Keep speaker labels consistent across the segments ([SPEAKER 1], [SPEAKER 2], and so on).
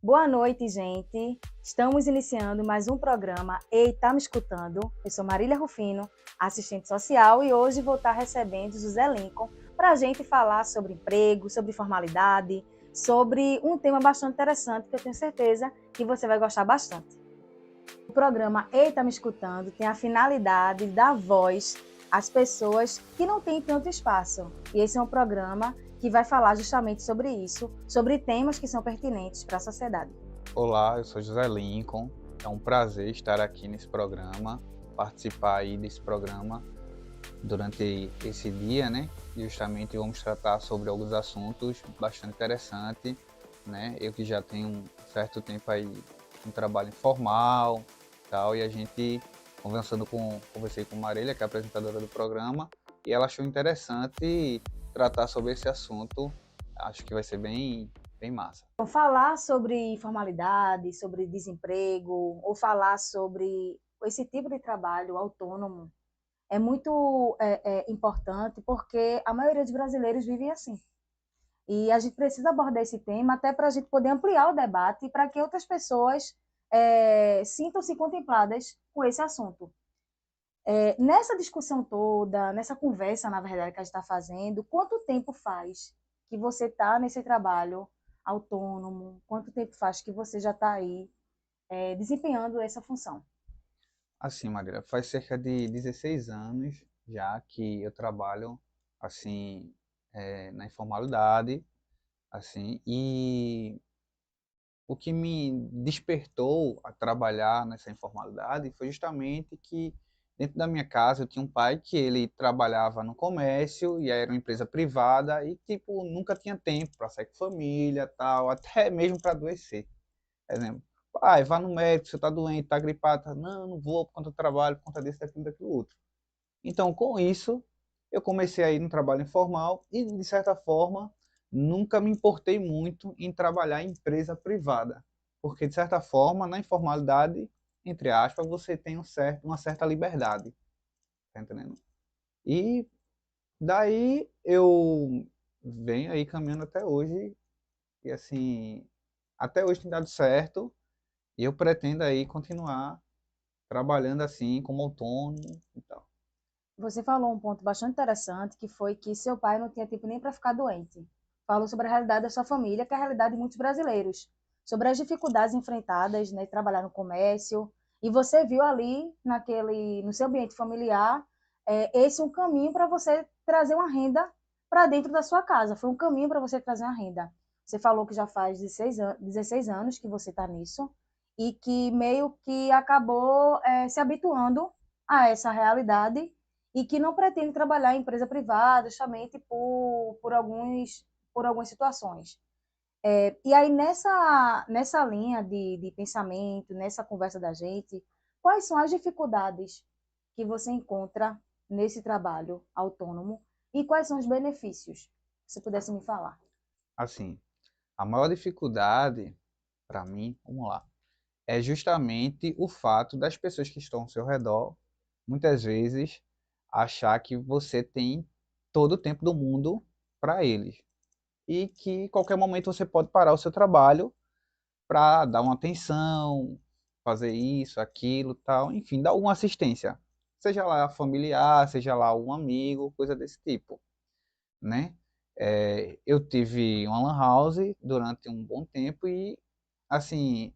[SPEAKER 1] Boa noite, gente. Estamos iniciando mais um programa Ei, tá me escutando? Eu sou Marília Rufino, assistente social, e hoje vou estar recebendo José Lincoln para a gente falar sobre emprego, sobre formalidade, sobre um tema bastante interessante que eu tenho certeza que você vai gostar bastante. O programa Ei, tá me escutando tem a finalidade de dar voz às pessoas que não têm tanto espaço. E esse é um programa que vai falar justamente sobre isso, sobre temas que são pertinentes para a sociedade.
[SPEAKER 2] Olá, eu sou José Lincoln. É um prazer estar aqui nesse programa, participar aí desse programa durante esse dia, né? E justamente vamos tratar sobre alguns assuntos bastante interessantes, né? Eu que já tenho um certo tempo aí um trabalho informal, tal, e a gente conversei com Marília, que é a apresentadora do programa, e ela achou interessante tratar sobre esse assunto. Acho que vai ser bem massa.
[SPEAKER 1] Então, falar sobre formalidade, sobre desemprego, ou falar sobre esse tipo de trabalho autônomo é muito importante porque a maioria dos brasileiros vivem assim. E a gente precisa abordar esse tema até para a gente poder ampliar o debate e para que outras pessoas sintam-se contempladas com esse assunto. Nessa discussão toda, nessa conversa, na verdade, que a gente está fazendo, quanto tempo faz que você está nesse trabalho autônomo? Quanto tempo faz que você já está aí desempenhando essa função?
[SPEAKER 2] Assim, Maria, faz cerca de 16 anos já que eu trabalho assim na informalidade, assim, e o que me despertou a trabalhar nessa informalidade foi justamente que dentro da minha casa eu tinha um pai que ele trabalhava no comércio e aí era uma empresa privada e tipo nunca tinha tempo para sair com família, tal, até mesmo para adoecer. Exemplo, pai, vá no médico, você está doente, está gripado. Tá, não, não vou por conta do trabalho, por conta disso, daquilo, daquilo outro. Então, com isso, eu comecei a ir no trabalho informal e, de certa forma, nunca me importei muito em trabalhar em empresa privada. Porque, de certa forma, na informalidade, entre aspas, você tem uma certa liberdade. Tá entendendo? E daí eu venho aí caminhando até hoje. E, assim, até hoje tem dado certo. E eu pretendo aí continuar trabalhando assim como autônomo e tal.
[SPEAKER 1] Você falou um ponto bastante interessante, que foi que seu pai não tinha tempo nem para ficar doente. Falou sobre a realidade da sua família, que é a realidade de muitos brasileiros, sobre as dificuldades enfrentadas, né, trabalhar no comércio. E você viu ali no seu ambiente familiar, esse um caminho para você trazer uma renda para dentro da sua casa. Foi um caminho para você trazer uma renda. Você falou que já faz 16 anos que você está nisso e que meio que acabou se habituando a essa realidade e que não pretende trabalhar em empresa privada justamente por algumas situações. E aí, nessa linha de pensamento, nessa conversa da gente, quais são as dificuldades que você encontra nesse trabalho autônomo e quais são os benefícios? Se pudesse me falar.
[SPEAKER 2] Assim, a maior dificuldade para mim, vamos lá, é justamente o fato das pessoas que estão ao seu redor, muitas vezes, achar que você tem todo o tempo do mundo para eles. E que em qualquer momento você pode parar o seu trabalho para dar uma atenção, fazer isso, aquilo, tal, enfim, dar alguma assistência. Seja lá familiar, seja lá um amigo, coisa desse tipo, né? Eu tive uma lan house durante um bom tempo e, assim,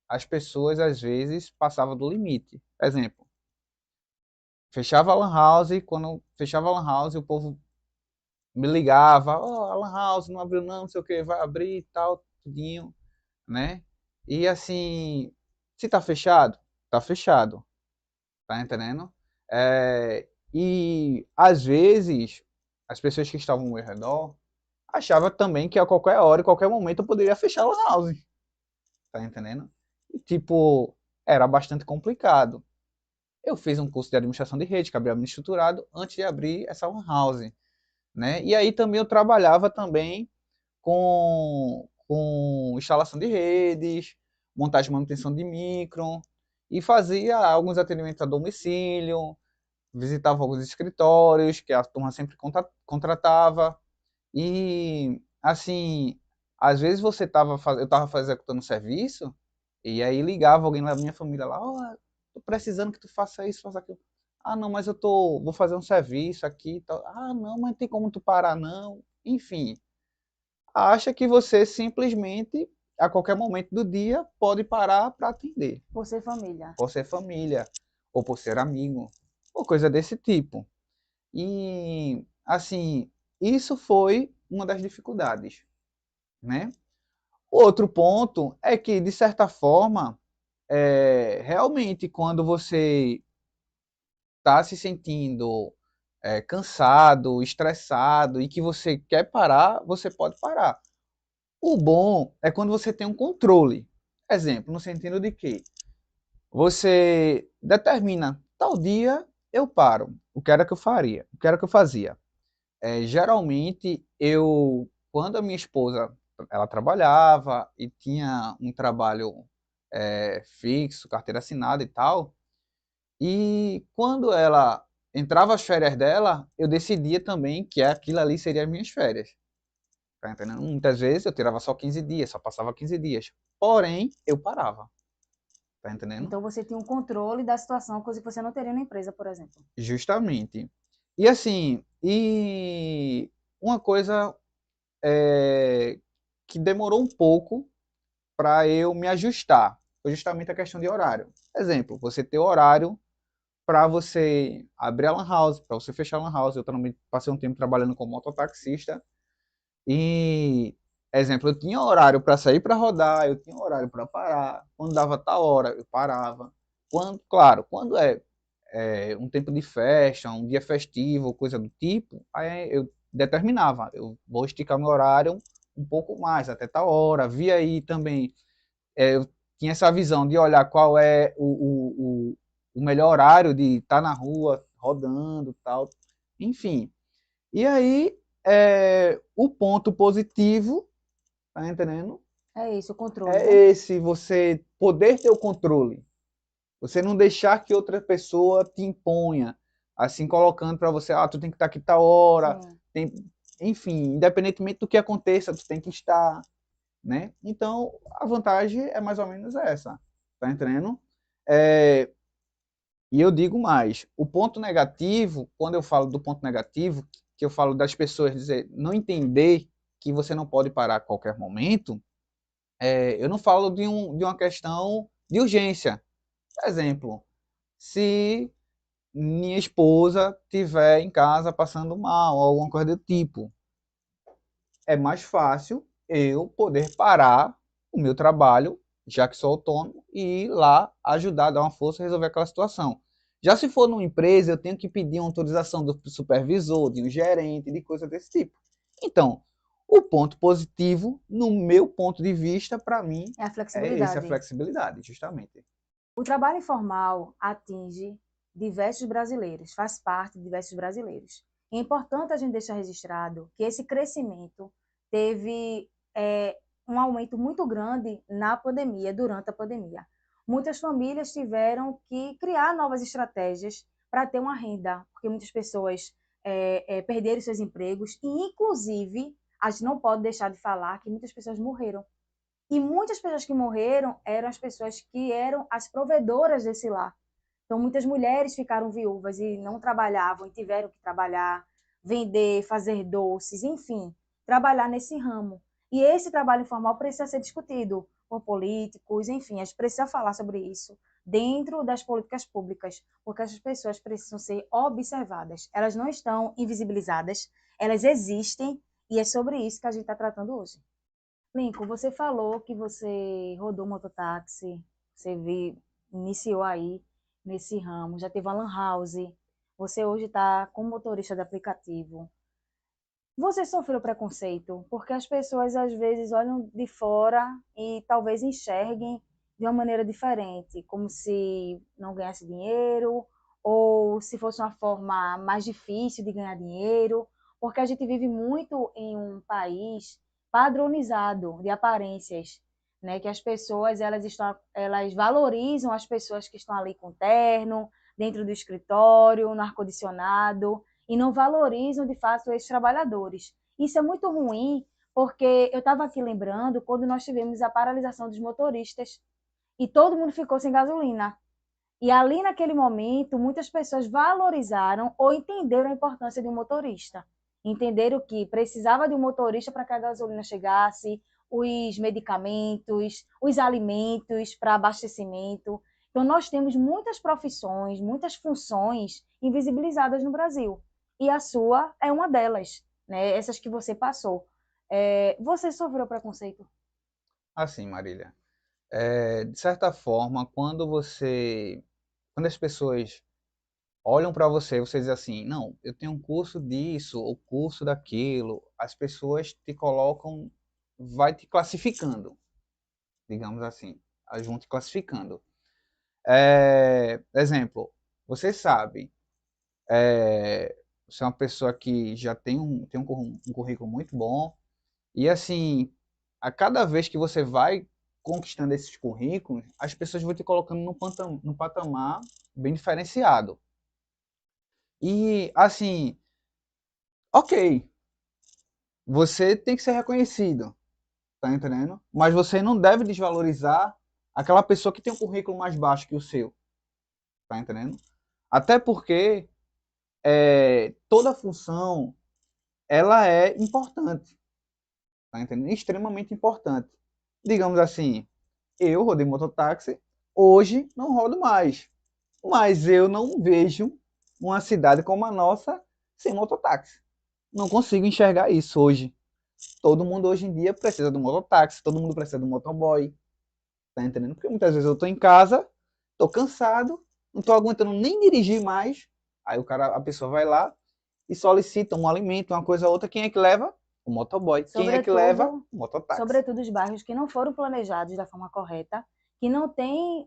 [SPEAKER 2] as pessoas às vezes passavam do limite. Exemplo, fechava a lan house, quando fechava a lan house, o povo me ligava, ó, a lan house não abriu não, não sei o que, vai abrir e tal, tudinho, né? E assim, se tá fechado, tá entendendo? E às vezes as pessoas que estavam ao meu redor achavam também que a qualquer hora, em qualquer momento eu poderia fechar a lan house, tá entendendo? E tipo, era bastante complicado. Eu fiz um curso de administração de rede, cabreamento estruturado, antes de abrir essa lan house, né? E aí também eu trabalhava também com instalação de redes, montagem e manutenção de micro, e fazia alguns atendimentos a domicílio, visitava alguns escritórios que a turma sempre contratava, e assim, Às vezes eu estava executando um serviço, e aí ligava alguém da minha família lá, ó, tô precisando que tu faça isso, faça aquilo. Ah, não, mas vou fazer um serviço aqui e tal. Ah, não, mas não tem como tu parar, não. Enfim, acha que você simplesmente, a qualquer momento do dia, pode parar para atender.
[SPEAKER 1] Por ser família.
[SPEAKER 2] Por ser família, ou por ser amigo, ou coisa desse tipo. E, assim, isso foi uma das dificuldades, né? Outro ponto é que, de certa forma, realmente, quando você está se sentindo cansado, estressado e que você quer parar, você pode parar. O bom é quando você tem um controle. Exemplo, no sentido de que você determina, tal dia eu paro. O que era que eu faria? O que era que eu fazia? Geralmente, quando a minha esposa, ela trabalhava e tinha um trabalho fixo, carteira assinada e tal, e quando ela entrava as férias dela, eu decidia também que aquilo ali seria as minhas férias. Tá entendendo? Muitas vezes eu tirava só 15 dias, só passava 15 dias. Porém, eu parava. Tá entendendo?
[SPEAKER 1] Então você tinha um controle da situação, coisa que você não teria na empresa, por exemplo.
[SPEAKER 2] Justamente. E assim, uma coisa que demorou um pouco para eu me ajustar foi justamente a questão de horário. Exemplo, você ter horário para você abrir a lan house, para você fechar a lan house. Eu também passei um tempo trabalhando como mototaxista e, exemplo, eu tinha horário para sair para rodar, eu tinha horário para parar. Quando dava tal hora, eu parava. Claro, quando um tempo de festa, um dia festivo, coisa do tipo, aí eu determinava, eu vou esticar meu horário um pouco mais, até tal hora. Via aí também, eu tinha essa visão de olhar qual é o melhor horário de estar na rua, rodando, tal, enfim. E aí, o ponto positivo, tá entendendo?
[SPEAKER 1] É isso, o controle,
[SPEAKER 2] É
[SPEAKER 1] né?
[SPEAKER 2] esse, você poder ter o controle. Você não deixar que outra pessoa te imponha, assim colocando para você, tu tem que estar aqui tal hora,
[SPEAKER 1] Sim.
[SPEAKER 2] tem, enfim, independentemente do que aconteça, tu tem que estar, né? Então, a vantagem é mais ou menos essa, tá entendendo? É, e eu digo mais, o ponto negativo, quando eu falo do ponto negativo, que eu falo das pessoas dizer, não entender que você não pode parar a qualquer momento, eu não falo de uma questão de urgência. Por exemplo, se minha esposa estiver em casa passando mal, ou alguma coisa do tipo, é mais fácil eu poder parar o meu trabalho, já que sou autônomo, e ir lá ajudar, dar uma força e resolver aquela situação. Já se for numa empresa, eu tenho que pedir uma autorização do supervisor, de um gerente, de coisa desse tipo. Então, o ponto positivo, no meu ponto de vista, para mim,
[SPEAKER 1] É a
[SPEAKER 2] é esse, a
[SPEAKER 1] flexibilidade.
[SPEAKER 2] flexibilidade, justamente.
[SPEAKER 1] O trabalho informal atinge diversos brasileiros, faz parte de diversos brasileiros. É importante a gente deixar registrado que esse crescimento teve um aumento muito grande na pandemia, durante a pandemia. Muitas famílias tiveram que criar novas estratégias para ter uma renda, porque muitas pessoas perderam seus empregos e, inclusive, a gente não pode deixar de falar que muitas pessoas morreram e muitas pessoas que morreram eram as pessoas que eram as provedoras desse lar. Então, muitas mulheres ficaram viúvas e não trabalhavam e tiveram que trabalhar, vender, fazer doces, enfim, trabalhar nesse ramo. E esse trabalho informal precisa ser discutido por políticos, enfim, a gente precisa falar sobre isso dentro das políticas públicas, porque essas pessoas precisam ser observadas. Elas não estão invisibilizadas, elas existem e é sobre isso que a gente está tratando hoje. Lincoln, você falou que você rodou mototáxi, iniciou aí nesse ramo, já teve uma lan house, você hoje está como motorista de aplicativo. Você sofreu preconceito? Porque as pessoas às vezes olham de fora e talvez enxerguem de uma maneira diferente, como se não ganhasse dinheiro ou se fosse uma forma mais difícil de ganhar dinheiro, porque a gente vive muito em um país padronizado de aparências, né? Que as pessoas elas valorizam as pessoas que estão ali com terno, dentro do escritório, no ar-condicionado, e não valorizam de fato esses trabalhadores. Isso é muito ruim, porque eu estava aqui lembrando quando nós tivemos a paralisação dos motoristas e todo mundo ficou sem gasolina. E ali naquele momento, muitas pessoas valorizaram ou entenderam a importância de um motorista. Entenderam que precisava de um motorista para que a gasolina chegasse, os medicamentos, os alimentos para abastecimento. Então, nós temos muitas profissões, muitas funções invisibilizadas no Brasil. E a sua é uma delas, né? Essas que você passou. Você sofreu preconceito?
[SPEAKER 2] Assim, Marília, de certa forma, quando as pessoas olham para você, você diz assim, não, eu tenho um curso disso, ou curso daquilo, as pessoas te colocam, vai te classificando, digamos assim, elas vão te classificando. Exemplo, você sabe, você é uma pessoa que já tem um currículo muito bom, e assim, a cada vez que você vai conquistando esses currículos, as pessoas vão te colocando num patamar bem diferenciado. E assim, ok, você tem que ser reconhecido, tá entendendo? Mas você não deve desvalorizar aquela pessoa que tem um currículo mais baixo que o seu, tá entendendo? Até porque toda função ela é importante, tá entendendo? Extremamente importante. Digamos assim, eu rodei mototáxi, hoje não rodo mais, mas eu não vejo uma cidade como a nossa sem mototáxi. Não consigo enxergar isso hoje. Todo mundo hoje em dia precisa do mototáxi, todo mundo precisa do motoboy, tá entendendo? Porque muitas vezes eu tô em casa, tô cansado, não tô aguentando nem dirigir mais, aí a pessoa vai lá e solicita um alimento, uma coisa ou outra, quem é que leva? O motoboy. Quem é que leva?
[SPEAKER 1] Sobretudo,
[SPEAKER 2] O mototáxi.
[SPEAKER 1] sobretudo os bairros que não foram planejados da forma correta, que não tem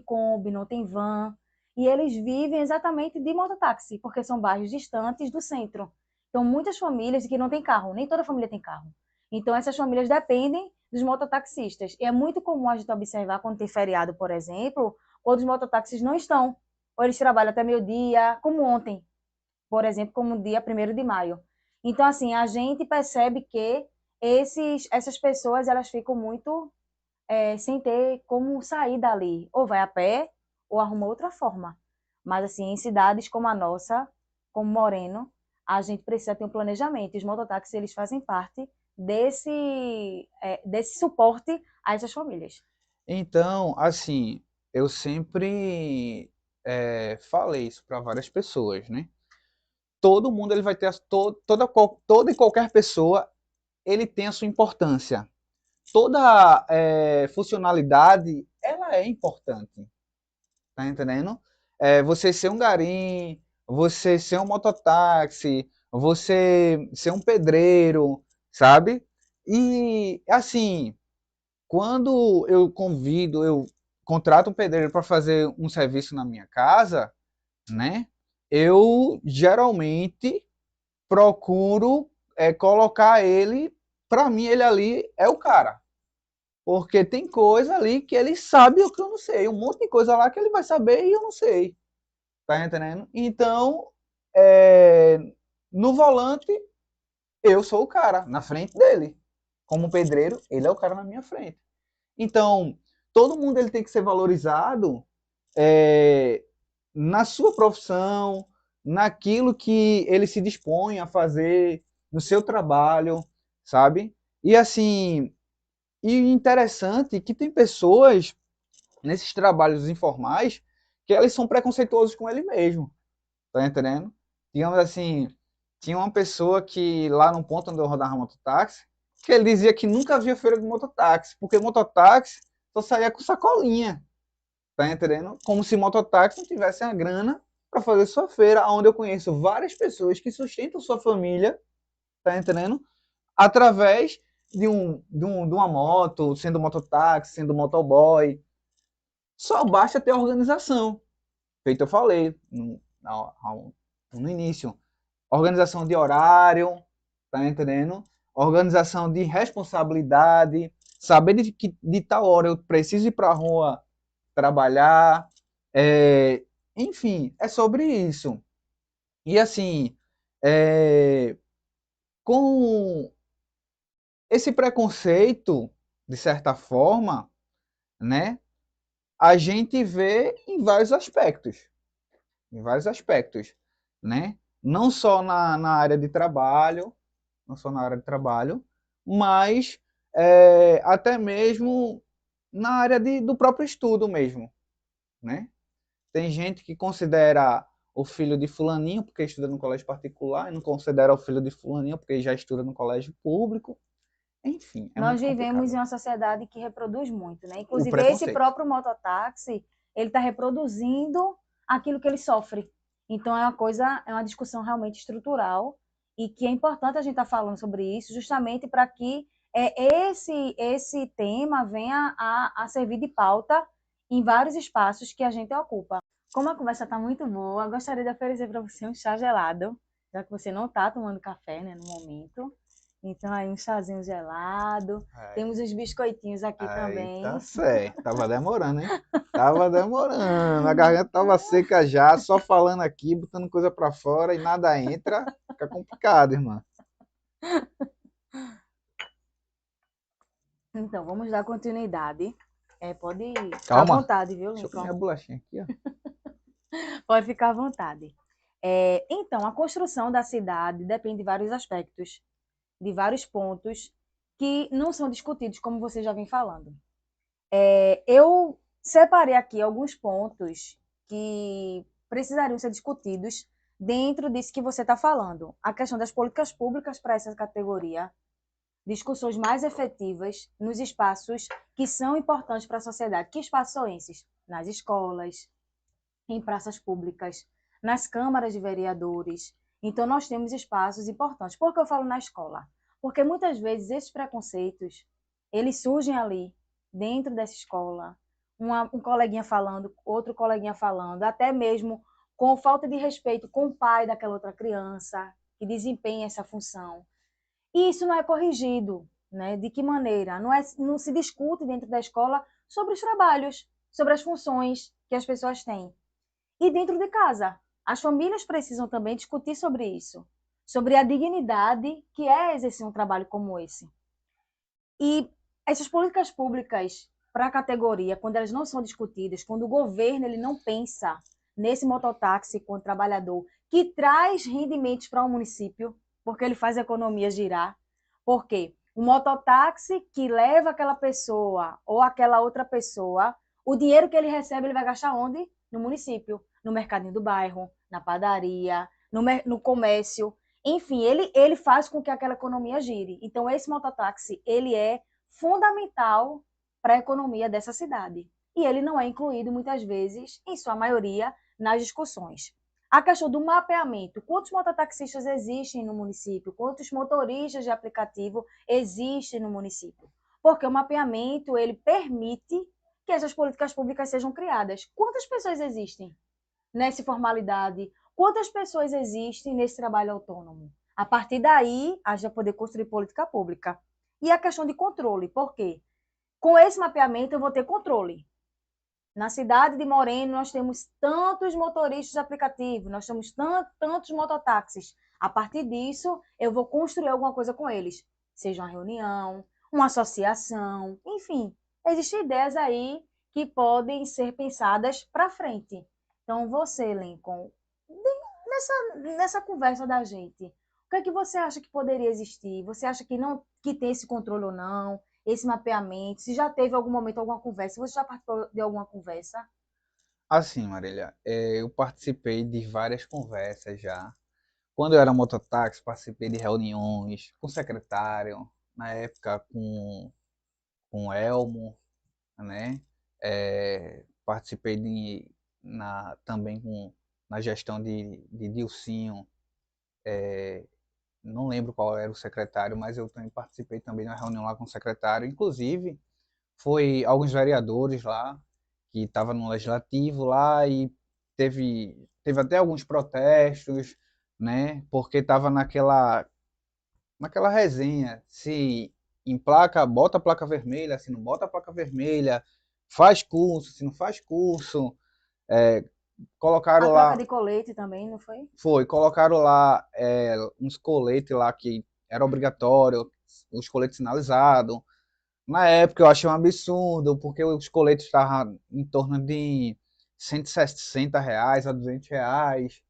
[SPEAKER 1] Kombi, não tem van, e eles vivem exatamente de mototáxi, porque são bairros distantes do centro. Então, muitas famílias que não têm carro, nem toda família tem carro. Então, essas famílias dependem dos mototaxistas. E é muito comum a gente observar quando tem feriado, por exemplo, quando os mototáxis não estão, ou eles trabalham até meio-dia, como ontem, por exemplo, como o dia 1º de maio. Então, assim, a gente percebe que essas pessoas elas ficam muito sem ter como sair dali. Ou vai a pé, ou arruma outra forma. Mas, assim, em cidades como a nossa, como Moreno, a gente precisa ter um planejamento. E os mototáxis, eles fazem parte desse suporte a essas famílias.
[SPEAKER 2] Então, assim, eu sempre falei isso para várias pessoas, né? Todo mundo ele vai ter toda e qualquer pessoa ele tem a sua importância. Toda funcionalidade ela é importante, tá entendendo? Você ser um garim, você ser um mototáxi, você ser um pedreiro, sabe? E assim, quando eu contrato um pedreiro para fazer um serviço na minha casa, né? Eu geralmente procuro colocar ele, para mim ele ali é o cara. Porque tem coisa ali que ele sabe o que eu não sei. Um monte de coisa lá que ele vai saber e eu não sei. Tá entendendo? Então, é, no volante, eu sou o cara na frente dele. Como pedreiro, ele é o cara na minha frente. Então, todo mundo ele tem que ser valorizado é, na sua profissão, naquilo que ele se dispõe a fazer, no seu trabalho, sabe? E assim, e interessante que tem pessoas nesses trabalhos informais que eles são preconceituosos com ele mesmo, tá entendendo? Digamos assim, tinha uma pessoa que lá no ponto onde eu rodava mototáxi, que ele dizia que nunca via feira de mototáxi, porque mototáxi só saía com sacolinha, tá entendendo? Como se mototáxi não tivesse a grana para fazer sua feira, onde eu conheço várias pessoas que sustentam sua família, tá entendendo? Através de uma moto, sendo mototáxi, sendo motoboy. Só basta ter organização. Feito eu falei no início. Organização de horário, tá entendendo? Organização de responsabilidade, saber de que de tal hora eu preciso ir para a rua trabalhar, enfim, é sobre isso. E assim, é, com esse preconceito, de certa forma, né, a gente vê em vários aspectos, né? Não só na área de trabalho, não só na área de trabalho, mas até mesmo na área do próprio estudo mesmo, né? Tem gente que considera o filho de fulaninho porque estuda no colégio particular e não considera o filho de fulaninho porque já estuda no colégio público. Enfim, é
[SPEAKER 1] Nós
[SPEAKER 2] muito
[SPEAKER 1] vivemos
[SPEAKER 2] complicado.
[SPEAKER 1] em uma sociedade que reproduz muito, né?
[SPEAKER 2] O
[SPEAKER 1] Inclusive, esse
[SPEAKER 2] preconceito.
[SPEAKER 1] próprio mototáxi, ele está reproduzindo aquilo que ele sofre. Então, é uma coisa, é uma discussão realmente estrutural e que é importante a gente estar falando sobre isso, justamente para que esse tema venha a servir de pauta em vários espaços que a gente ocupa. Como a conversa está muito boa, eu gostaria de oferecer para você um chá gelado, já que você não está tomando café, né, no momento. Então, aí um chazinho gelado.
[SPEAKER 2] Aí,
[SPEAKER 1] Temos os biscoitinhos aqui
[SPEAKER 2] aí tá
[SPEAKER 1] também.
[SPEAKER 2] certo. Tava demorando, hein? Tava demorando. A garganta tava seca já, só falando aqui, botando coisa pra fora e nada entra. Fica complicado, irmã.
[SPEAKER 1] Então, vamos dar continuidade. Pode ficar à
[SPEAKER 2] Calma.
[SPEAKER 1] vontade, viu,
[SPEAKER 2] Deixa eu comer a
[SPEAKER 1] Lincoln?
[SPEAKER 2] bolachinha aqui, ó.
[SPEAKER 1] Pode ficar à vontade. Então, a construção da cidade depende de vários aspectos, de vários pontos que não são discutidos, como você já vem falando. Eu separei aqui alguns pontos que precisariam ser discutidos dentro disso que você está falando. A questão das políticas públicas para essa categoria, discussões mais efetivas nos espaços que são importantes para a sociedade. Que espaços são esses? Nas escolas, em praças públicas, nas câmaras de vereadores. Então, nós temos espaços importantes. Por que eu falo na escola? Porque muitas vezes esses preconceitos, eles surgem ali, dentro dessa escola, um coleguinha falando, outro coleguinha falando, até mesmo com falta de respeito com o pai daquela outra criança que desempenha essa função. E isso não é corrigido, né? De que maneira? Não se discute dentro da escola sobre os trabalhos, sobre as funções que as pessoas têm. E dentro de casa, as famílias precisam também discutir sobre isso, sobre a dignidade que é exercer um trabalho como esse. E essas políticas públicas para a categoria, quando elas não são discutidas, quando o governo ele não pensa nesse mototáxi com o trabalhador que traz rendimentos para o município, porque ele faz a economia girar, porque o mototáxi que leva aquela pessoa ou aquela outra pessoa, o dinheiro que ele recebe ele vai gastar onde? No município, no mercadinho do bairro, na padaria, no comércio. Enfim, ele faz com que aquela economia gire. Então, esse mototáxi, ele é fundamental para a economia dessa cidade. E ele não é incluído, muitas vezes, em sua maioria, nas discussões. A questão do mapeamento. Quantos mototaxistas existem no município? Quantos motoristas de aplicativo existem no município? Porque o mapeamento, ele permite que essas políticas públicas sejam criadas. Quantas pessoas existem nessa formalidade? Quantas pessoas existem nesse trabalho autônomo? A partir daí, a gente vai poder construir política pública. E a questão de controle, por quê? Com esse mapeamento, eu vou ter controle. Na cidade de Moreno, nós temos tantos motoristas de aplicativo, nós temos tantos mototáxis. A partir disso, eu vou construir alguma coisa com eles. Seja uma reunião, uma associação, enfim. Existem ideias aí que podem ser pensadas para frente. Então, você, Lincoln, nessa conversa da gente, o que é que você acha que poderia existir? Você acha que não que tem esse controle ou não? Esse mapeamento? Se já teve algum momento alguma conversa? Você já participou de alguma conversa?
[SPEAKER 2] Assim, Marília, eu participei de várias conversas já. Quando eu era mototáxi, participei de reuniões com o secretário, na época com o Elmo, né? Participei também na gestão de Dilcinho, não lembro qual era o secretário, mas eu também participei também de uma reunião lá com o secretário. Inclusive, foi alguns vereadores lá, que estavam no legislativo lá, e teve até alguns protestos, né? Porque estava naquela resenha, se emplaca, bota a placa vermelha, se não bota a placa vermelha, faz curso, se não faz curso, é,
[SPEAKER 1] A
[SPEAKER 2] colocaram
[SPEAKER 1] troca
[SPEAKER 2] lá,
[SPEAKER 1] de colete também, não foi?
[SPEAKER 2] colocaram lá uns coletes lá que era obrigatório, os coletes sinalizados. Na época eu achei um absurdo, porque os coletes estavam em torno de R$ 160 a R$ 200.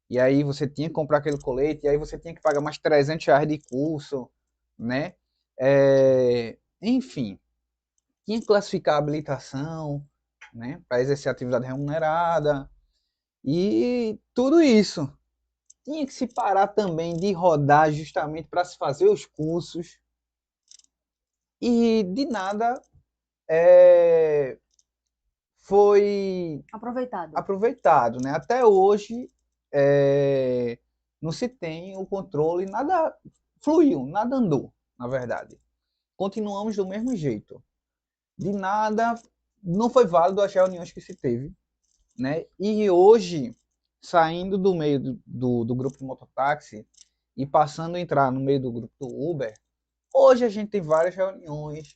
[SPEAKER 2] E aí você tinha que comprar aquele colete, e aí você tinha que pagar mais R$ 300 de curso, né? Enfim, tinha que classificar a habilitação, né? Para exercer atividade remunerada. E tudo isso. Tinha que se parar também de rodar justamente para se fazer os cursos. E de nada é, foi
[SPEAKER 1] Aproveitado.
[SPEAKER 2] aproveitado, né? Até hoje é, não se tem o controle, nada fluiu, nada andou, na verdade. Continuamos do mesmo jeito. De nada, não foi válido as reuniões que se teve, né? E hoje, saindo do meio do grupo de mototáxi e passando a entrar no meio do grupo do Uber, hoje a gente tem várias reuniões,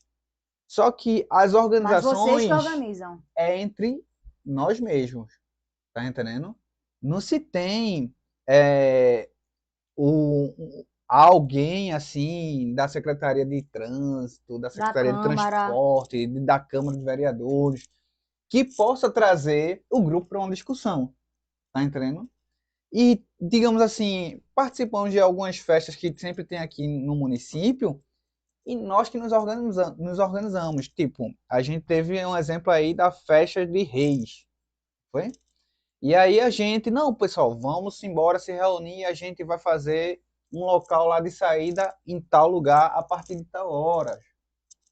[SPEAKER 2] só que as
[SPEAKER 1] Mas vocês que
[SPEAKER 2] organizações
[SPEAKER 1] organizam.
[SPEAKER 2] é entre nós mesmos, tá entendendo? Não se tem é, alguém assim da Secretaria de Trânsito, da
[SPEAKER 1] Da
[SPEAKER 2] Secretaria de
[SPEAKER 1] Câmara.
[SPEAKER 2] Transporte, da Câmara de Vereadores, que possa trazer o grupo para uma discussão, tá entendendo? E, digamos assim, participamos de algumas festas que sempre tem aqui no município, e nós que nos organizamos. Tipo, a gente teve um exemplo aí da festa de Reis, foi? E aí a gente, não, pessoal, vamos embora se reunir, a gente vai fazer um local lá de saída em tal lugar a partir de tal hora,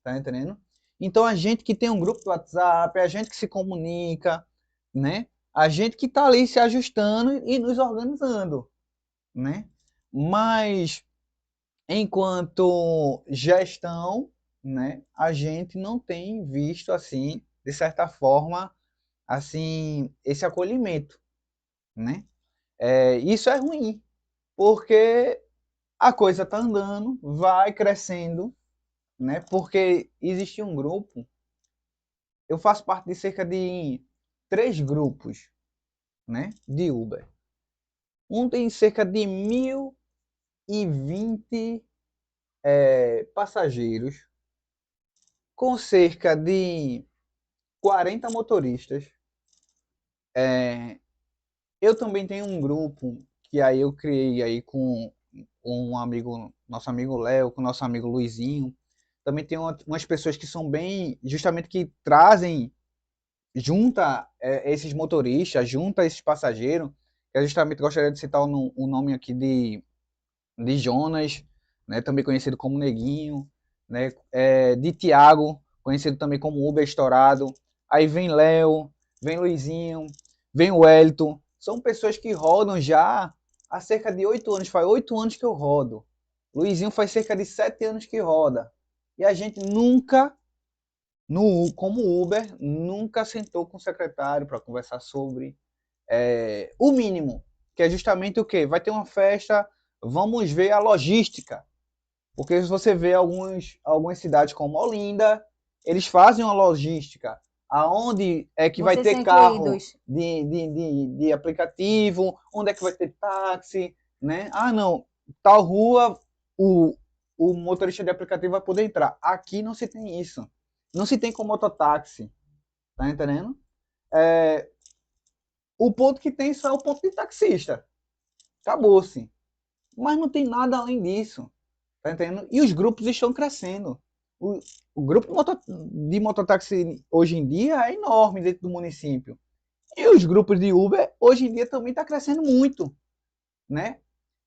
[SPEAKER 2] tá entendendo? Então a gente que tem um grupo do WhatsApp, a gente que se comunica, né? A gente que tá ali se ajustando e nos organizando, né? Mas enquanto gestão, né, a gente não tem visto assim, de certa forma, assim, esse acolhimento, né? Isso é ruim, porque a coisa está andando, vai crescendo, né? Porque existe um grupo, eu faço parte de cerca de 3 grupos, né? De Uber. Um tem cerca de 1.020 passageiros, com cerca de 40 motoristas. Eu também tenho um grupo que aí eu criei aí com um amigo, nosso amigo Léo, com nosso amigo Luizinho. Também tem umas pessoas que são bem, justamente que trazem, junta esses motoristas, junta esses passageiros. Eu justamente gostaria de citar o nome aqui de Jonas, né, também conhecido como Neguinho, né, de Tiago, conhecido também como Uber Estourado. Aí vem Léo, vem Luizinho, vem o Wellington. São pessoas que rodam já há cerca de 8 anos. Faz 8 anos que eu rodo. Luizinho faz cerca de 7 anos que roda. E a gente nunca, como Uber, nunca sentou com o secretário para conversar sobre o mínimo, que é justamente o quê? Vai ter uma festa, vamos ver a logística. Porque se você vê algumas cidades como Olinda, eles fazem uma logística. Aonde é que vai
[SPEAKER 1] Vocês
[SPEAKER 2] ter
[SPEAKER 1] são
[SPEAKER 2] carro
[SPEAKER 1] incluídos.
[SPEAKER 2] de aplicativo, onde é que vai ter táxi, né? Ah, não, tal rua o, o motorista de aplicativo vai poder entrar. Aqui não se tem isso. Não se tem com mototáxi, tá entendendo? É, o ponto que tem só é o ponto de taxista. Acabou-se. Mas não tem nada além disso. Tá entendendo? E os grupos estão crescendo. O, o grupo de mototáxi hoje em dia é enorme dentro do município. E os grupos de Uber hoje em dia também está crescendo muito, né?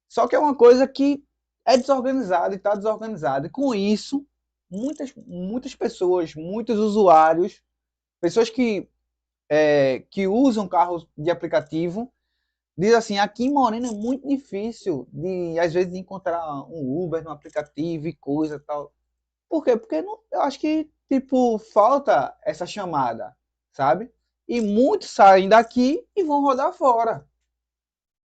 [SPEAKER 2] Só que é uma coisa que é desorganizada e está desorganizada. E com isso, muitas pessoas, muitos usuários, pessoas que usam carros de aplicativo, diz assim, aqui em Moreno é muito difícil de, às vezes, de encontrar um Uber no aplicativo e coisa e tal. Por quê? Porque não, eu acho que, tipo, falta essa chamada, sabe? E muitos saem daqui e vão rodar fora,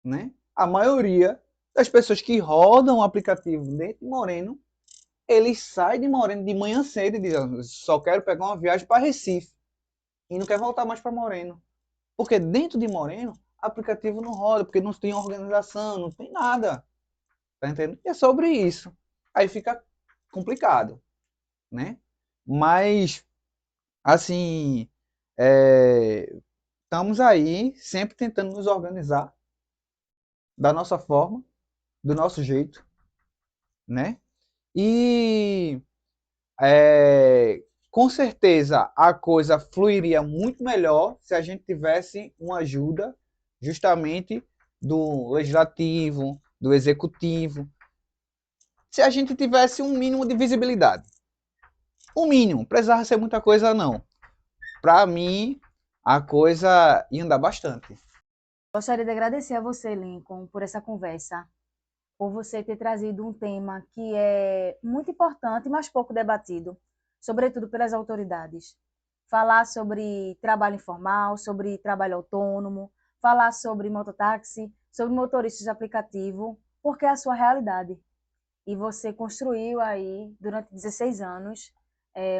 [SPEAKER 2] né? A maioria das pessoas que rodam o aplicativo dentro de Moreno, eles saem de Moreno de manhã cedo e dizem, só quero pegar uma viagem para Recife e não quer voltar mais para Moreno. Porque dentro de Moreno, aplicativo não roda, porque não tem organização, não tem nada. Tá entendendo? E é sobre isso. Aí fica complicado, né? Mas, assim, estamos aí sempre tentando nos organizar da nossa forma, do nosso jeito, né? E com certeza a coisa fluiria muito melhor se a gente tivesse uma ajuda justamente do legislativo, do executivo, se a gente tivesse um mínimo de visibilidade. O mínimo, precisava ser muita coisa não. Para mim, a coisa ia andar bastante.
[SPEAKER 1] Gostaria de agradecer a você, Lincoln, por essa conversa, por você ter trazido um tema que é muito importante, mas pouco debatido, sobretudo pelas autoridades. Falar sobre trabalho informal, sobre trabalho autônomo, falar sobre mototáxi, sobre motoristas de aplicativo, porque é a sua realidade. E você construiu aí, durante 16 anos,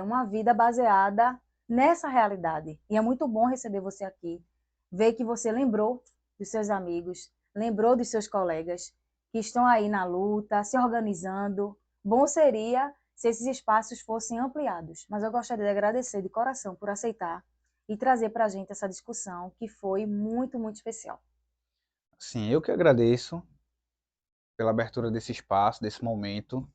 [SPEAKER 1] uma vida baseada nessa realidade. E é muito bom receber você aqui, ver que você lembrou dos seus amigos, lembrou dos seus colegas que estão aí na luta, se organizando. Bom seria se esses espaços fossem ampliados. Mas eu gostaria de agradecer de coração por aceitar e trazer para a gente essa discussão, que foi muito, muito especial.
[SPEAKER 2] Sim, eu que agradeço pela abertura desse espaço, desse momento,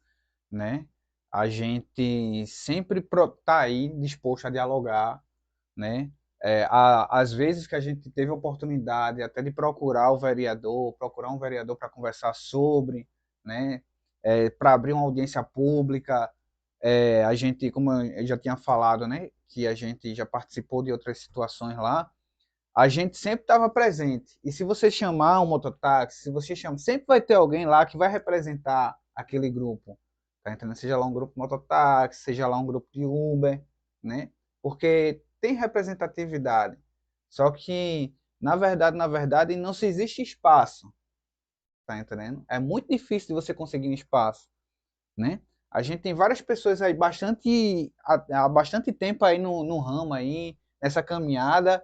[SPEAKER 2] né? A gente sempre está aí disposto a dialogar, né? Às vezes que a gente teve a oportunidade até de procurar um vereador para conversar sobre, né? Para abrir uma audiência pública, a gente, como eu já tinha falado, né? Que a gente já participou de outras situações lá, a gente sempre estava presente. E se você chamar um mototáxi, se você chamar, sempre vai ter alguém lá que vai representar aquele grupo, tá entendendo? Seja lá um grupo de mototáxi, seja lá um grupo de Uber, né? Porque tem representatividade. Só que, na verdade, não se existe espaço, tá entendendo? É muito difícil de você conseguir um espaço, né? A gente tem várias pessoas aí há bastante tempo aí no ramo aí, nessa caminhada,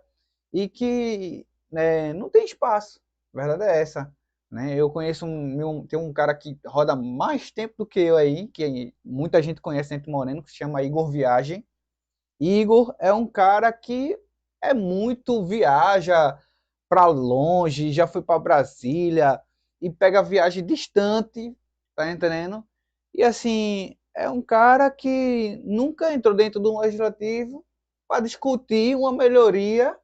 [SPEAKER 2] e que, né, não tem espaço. A verdade é essa, né? Eu conheço tem um cara que roda mais tempo do que eu aí, que muita gente conhece dentro do Moreno, que se chama Igor Viagem. Igor é um cara que viaja para longe, já foi para Brasília e pega viagem distante, tá entendendo? E assim, é um cara que nunca entrou dentro de um legislativo para discutir uma melhoria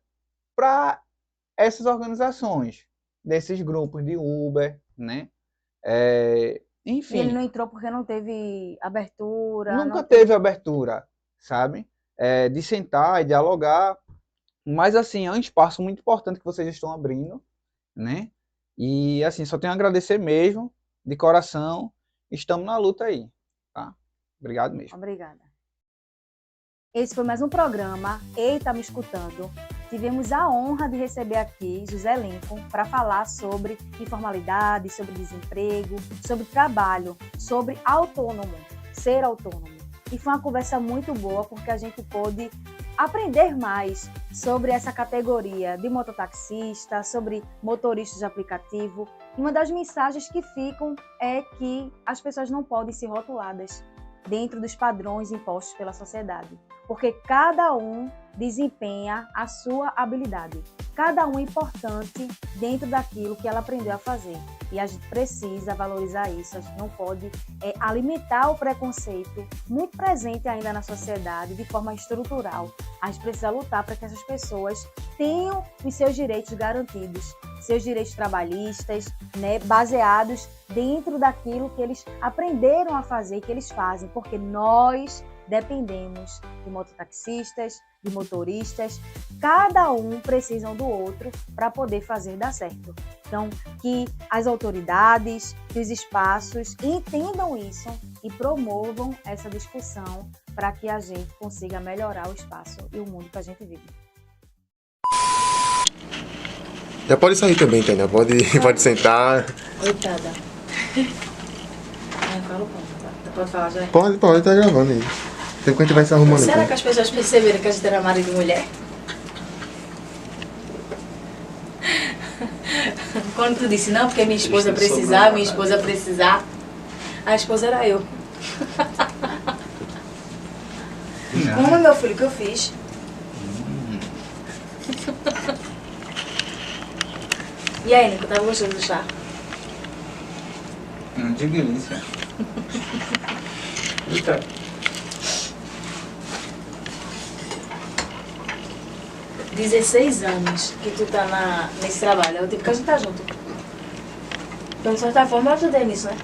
[SPEAKER 2] para essas organizações, desses grupos de Uber, né?
[SPEAKER 1] E ele não
[SPEAKER 2] Enfim,
[SPEAKER 1] entrou porque não teve abertura,
[SPEAKER 2] nunca
[SPEAKER 1] não teve...
[SPEAKER 2] teve abertura, sabe? De sentar e dialogar, mas assim, é um espaço muito importante que vocês estão abrindo, né? E assim, só tenho a agradecer mesmo, de coração, estamos na luta aí, tá? Obrigado mesmo.
[SPEAKER 1] Obrigada. Esse foi mais um programa Eita Me Escutando. Tivemos a honra de receber aqui José Lincoln para falar sobre informalidade, sobre desemprego, sobre trabalho, sobre autônomo, ser autônomo. E foi uma conversa muito boa porque a gente pôde aprender mais sobre essa categoria de mototaxista, sobre motoristas de aplicativo. E uma das mensagens que ficam é que as pessoas não podem ser rotuladas dentro dos padrões impostos pela sociedade, porque cada um desempenha a sua habilidade. Cada um é importante dentro daquilo que ela aprendeu a fazer. E a gente precisa valorizar isso. A gente não pode alimentar o preconceito muito presente ainda na sociedade de forma estrutural. A gente precisa lutar para que essas pessoas tenham os seus direitos garantidos, seus direitos trabalhistas, né, baseados dentro daquilo que eles aprenderam a fazer, que eles fazem, porque nós dependemos de mototaxistas, de motoristas, cada um precisa do outro para poder fazer dar certo. Então, que as autoridades, que os espaços entendam isso e promovam essa discussão para que a gente consiga melhorar o espaço e o mundo que a gente vive.
[SPEAKER 3] Já pode sair também, Tânia. Pode sentar.
[SPEAKER 1] Coitada. Fala o ponto. Pode falar já?
[SPEAKER 3] Pode, tá gravando aí. Sempre que a gente vai se arrumando.
[SPEAKER 4] Será que as pessoas perceberam que a gente era marido e mulher? Quando tu disse, não, porque minha esposa precisar, a esposa era eu. Como, meu filho, que eu fiz? E aí, Nico, tava gostando do chá?
[SPEAKER 2] De delícia. Eita.
[SPEAKER 4] 16 anos que tu tá nesse trabalho. É o tempo que a gente tá junto. Então, de certa forma, eu ajudei nisso, né?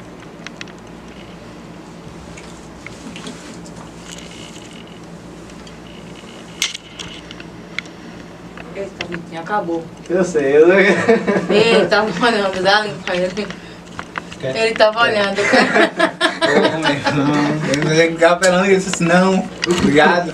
[SPEAKER 4] Eita, Vitinho, acabou.
[SPEAKER 5] Eu sei, eu
[SPEAKER 4] Ele tava olhando, dá limpa ele. Ele tava olhando.
[SPEAKER 2] Eu ficava pelando e disse não, obrigado.